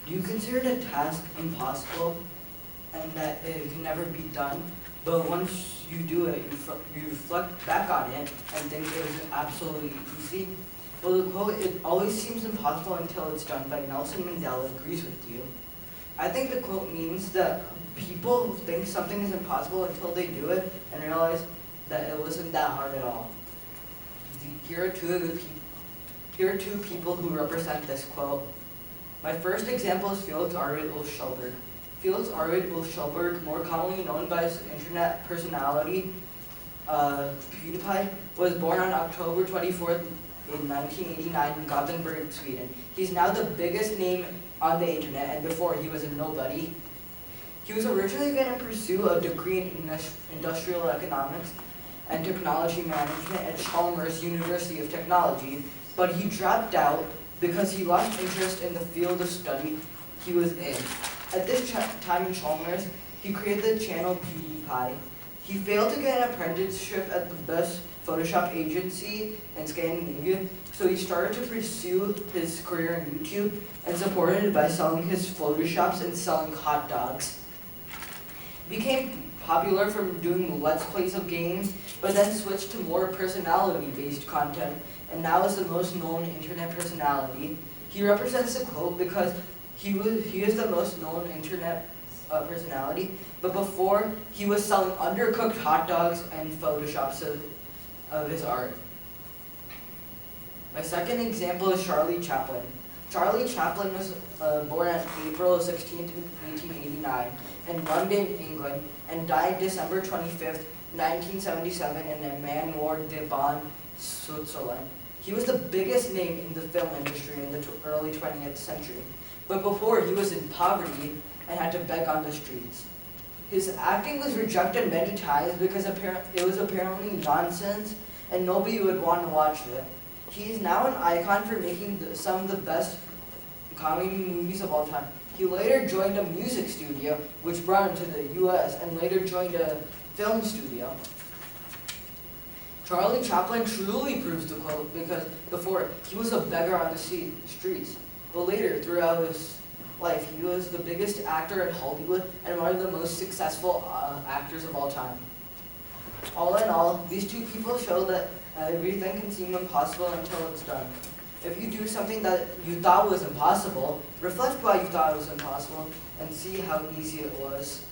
Do you consider the task impossible and that it can never be done, but once you do it, you reflect back on it and think it was absolutely easy? Well, the quote, "It always seems impossible until it's done," by Nelson Mandela agrees with you. I think the quote means that people think something is impossible until they do it and realize that it wasn't that hard at all. Here are two people who represent this quote. My first example is Felix Arvid Ulschelberg. Felix Arvid Ulschelberg, more commonly known by his internet personality, PewDiePie, was born on October 24th in 1989 in Gothenburg, Sweden. He's now the biggest name on the internet, and before he was a nobody. He was originally going to pursue a degree in industrial economics and technology management at Chalmers University of Technology, but he dropped out because he lost interest in the field of study he was in. At this time in Chalmers, he created the channel PewDiePie. He failed to get an apprenticeship at the best Photoshop agency in Scandinavia, so he started to pursue his career in YouTube and supported it by selling his Photoshops and selling hot dogs. He became popular from doing Let's Plays of games, but then switched to more personality-based content, and now is the most known internet personality. He represents the quote because he is the most known internet personality, but before he was selling undercooked hot dogs and Photoshops of his art. My second example is Charlie Chaplin. Charlie Chaplin was born on April 16, 1889 in London, England, and died December 25th, 1977 in Ammanward, Devon, Switzerland. He was the biggest name in the film industry in the early 20th century, but before he was in poverty and had to beg on the streets. His acting was rejected many times because it was apparently nonsense and nobody would want to watch it. He is now an icon for making some of the best comedy movies of all time. He later joined a music studio, which brought him to the US, and later joined a film studio. Charlie Chaplin truly proves the quote because before he was a beggar on the streets, but later throughout his life he was the biggest actor in Hollywood and one of the most successful actors of all time. All in all, these two people show that everything can seem impossible until it's done. If you do something that you thought was impossible, reflect why you thought it was impossible and see how easy it was.